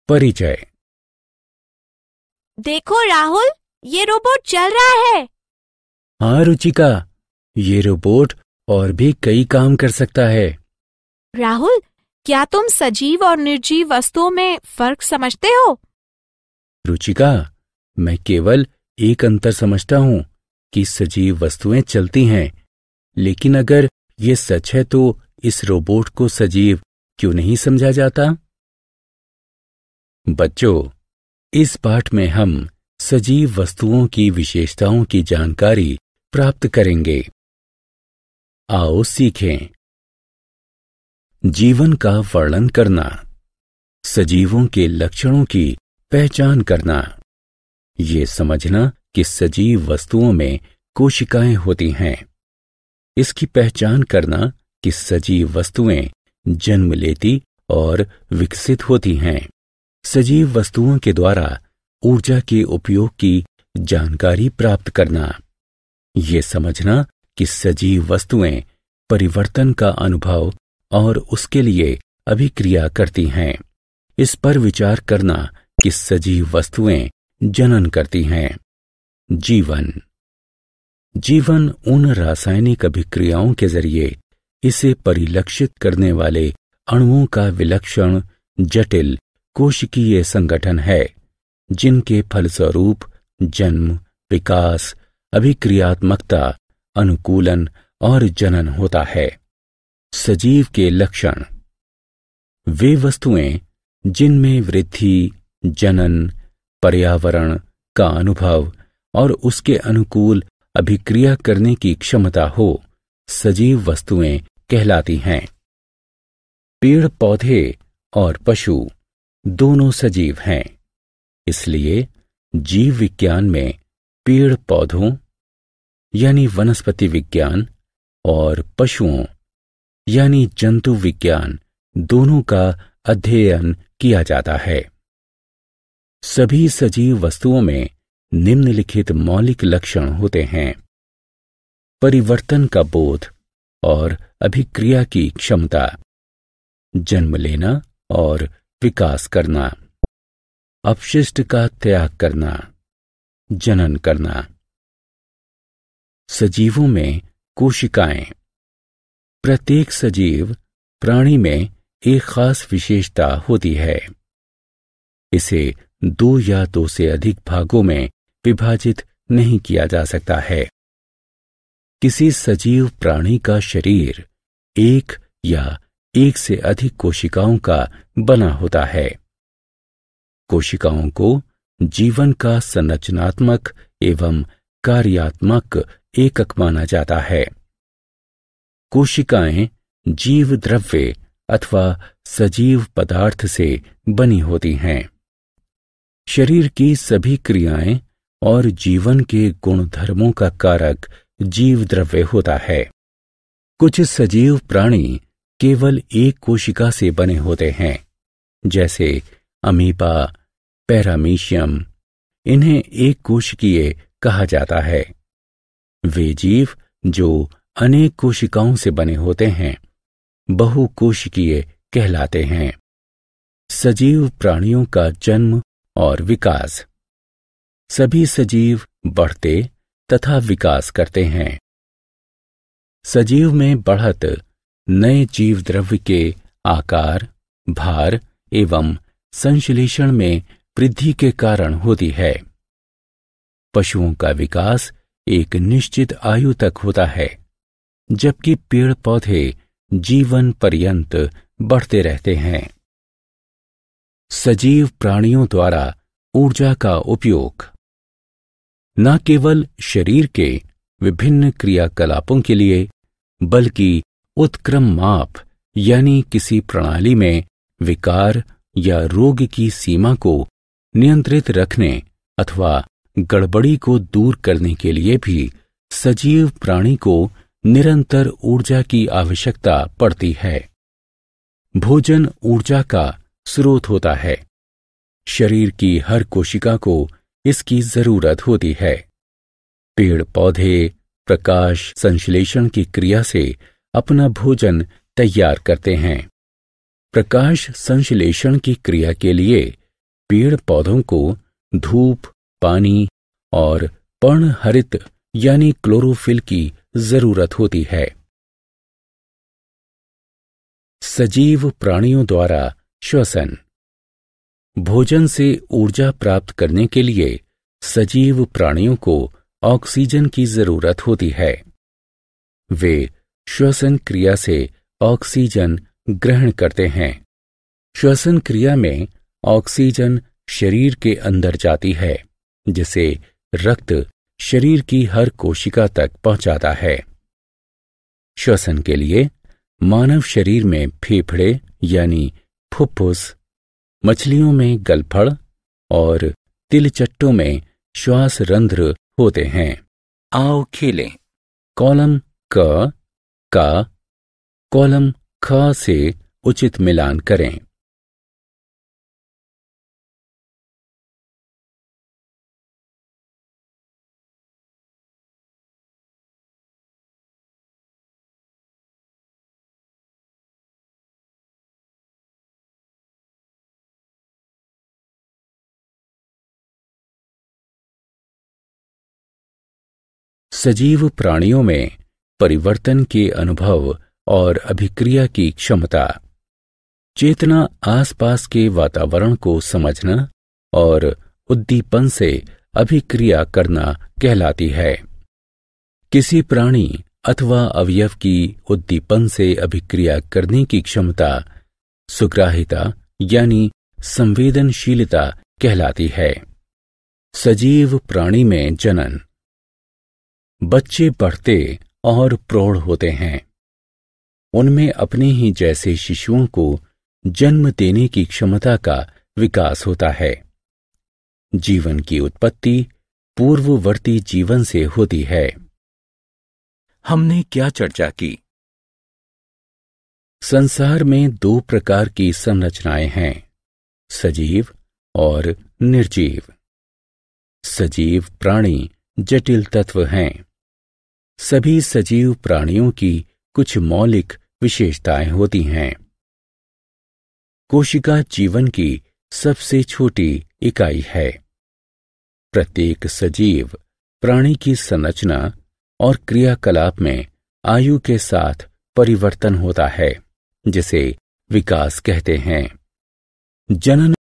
परिचय। देखो राहुल, ये रोबोट चल रहा है। हाँ रुचिका, ये रोबोट और भी कई काम कर सकता है। राहुल, क्या तुम सजीव और निर्जीव वस्तुओं में फर्क समझते हो? रुचिका, मैं केवल एक अंतर समझता हूँ कि सजीव वस्तुएं चलती हैं, लेकिन अगर ये सच है तो इस रोबोट को सजीव क्यों नहीं समझा जाता? बच्चों, इस पाठ में हम सजीव वस्तुओं की विशेषताओं की जानकारी प्राप्त करेंगे। आओ सीखें। जीवन का वर्णन करना, सजीवों के लक्षणों की पहचान करना, ये समझना कि सजीव वस्तुओं में कोशिकाएं होती हैं, इसकी पहचान करना कि सजीव वस्तुएं जन्म लेती और विकसित होती हैं। सजीव वस्तुओं के द्वारा ऊर्जा के उपयोग की जानकारी प्राप्त करना, ये समझना कि सजीव वस्तुएं परिवर्तन का अनुभव और उसके लिए अभिक्रिया करती हैं। इस पर विचार करना कि सजीव वस्तुएं जनन करती हैं। जीवन उन रासायनिक अभिक्रियाओं के जरिए इसे परिलक्षित करने वाले अणुओं का विलक्षण जटिल कोशिकीय संगठन है, जिनके फलस्वरूप जन्म, विकास, अभिक्रियात्मकता, अनुकूलन और जनन होता है। सजीव के लक्षण, वे वस्तुएं जिनमें वृद्धि, जनन, पर्यावरण का अनुभव और उसके अनुकूल अभिक्रिया करने की क्षमता हो, सजीव वस्तुएं कहलाती हैं। पेड़ पौधे और पशु दोनों सजीव हैं, इसलिए जीव विज्ञान में पेड़ पौधों यानी वनस्पति विज्ञान और पशुओं यानी जंतु विज्ञान दोनों का अध्ययन किया जाता है। सभी सजीव वस्तुओं में निम्नलिखित मौलिक लक्षण होते हैं: परिवर्तन का बोध और अभिक्रिया की क्षमता, जन्म लेना और विकास करना, अपशिष्ट का त्याग करना, जनन करना। सजीवों में कोशिकाएं, प्रत्येक सजीव प्राणी में एक खास विशेषता होती है। इसे दो या दो से अधिक भागों में विभाजित नहीं किया जा सकता है। किसी सजीव प्राणी का शरीर एक या एक से अधिक कोशिकाओं का बना होता है। कोशिकाओं को जीवन का संरचनात्मक एवं कार्यात्मक एकक माना जाता है। कोशिकाएं जीव द्रव्य अथवा सजीव पदार्थ से बनी होती हैं। शरीर की सभी क्रियाएं और जीवन के गुणधर्मों का कारक जीव द्रव्य होता है। कुछ सजीव प्राणी केवल एक कोशिका से बने होते हैं, जैसे अमीबा, पैरामीशियम। इन्हें एक कोशिकीय कहा जाता है। वे जीव जो अनेक कोशिकाओं से बने होते हैं बहुकोशिकीय कहलाते हैं। सजीव प्राणियों का जन्म और विकास, सभी सजीव बढ़ते तथा विकास करते हैं। सजीव में बढ़त नए जीव द्रव्य के आकार, भार एवं संश्लेषण में वृद्धि के कारण होती है। पशुओं का विकास एक निश्चित आयु तक होता है, जबकि पेड़ पौधे जीवन पर्यंत बढ़ते रहते हैं। सजीव प्राणियों द्वारा ऊर्जा का उपयोग, न केवल शरीर के विभिन्न क्रियाकलापों के लिए, बल्कि उत्क्रम माप यानी किसी प्रणाली में विकार या रोग की सीमा को नियंत्रित रखने अथवा गड़बड़ी को दूर करने के लिए भी सजीव प्राणी को निरंतर ऊर्जा की आवश्यकता पड़ती है। भोजन ऊर्जा का स्रोत होता है। शरीर की हर कोशिका को इसकी जरूरत होती है। पेड़ पौधे प्रकाश संश्लेषण की क्रिया से अपना भोजन तैयार करते हैं। प्रकाश संश्लेषण की क्रिया के लिए पेड़ पौधों को धूप, पानी और पर्णहरित यानी क्लोरोफिल की जरूरत होती है। सजीव प्राणियों द्वारा श्वसन। भोजन से ऊर्जा प्राप्त करने के लिए सजीव प्राणियों को ऑक्सीजन की जरूरत होती है। वे श्वसन क्रिया से ऑक्सीजन ग्रहण करते हैं। श्वसन क्रिया में ऑक्सीजन शरीर के अंदर जाती है, जिसे रक्त शरीर की हर कोशिका तक पहुंचाता है। श्वसन के लिए मानव शरीर में फेफड़े यानी फुफ्फुस, मछलियों में गलफड़ और तिलचट्टों में श्वास रंध्र होते हैं। आओ खेलें। कॉलम क का कॉलम ख से उचित मिलान करें। सजीव प्राणियों में परिवर्तन के अनुभव और अभिक्रिया की क्षमता। चेतना आसपास के वातावरण को समझना और उद्दीपन से अभिक्रिया करना कहलाती है। किसी प्राणी अथवा अवयव की उद्दीपन से अभिक्रिया करने की क्षमता सुग्राहिता यानी संवेदनशीलता कहलाती है। सजीव प्राणी में जनन। बच्चे बढ़ते और प्रौढ़ होते हैं। उनमें अपने ही जैसे शिशुओं को जन्म देने की क्षमता का विकास होता है। जीवन की उत्पत्ति पूर्ववर्ती जीवन से होती है। हमने क्या चर्चा की? संसार में दो प्रकार की संरचनाएं हैं, सजीव और निर्जीव। सजीव प्राणी जटिल तत्व हैं। सभी सजीव प्राणियों की कुछ मौलिक विशेषताएं होती हैं। कोशिका जीवन की सबसे छोटी इकाई है। प्रत्येक सजीव प्राणी की संरचना और क्रियाकलाप में आयु के साथ परिवर्तन होता है, जिसे विकास कहते हैं। जनन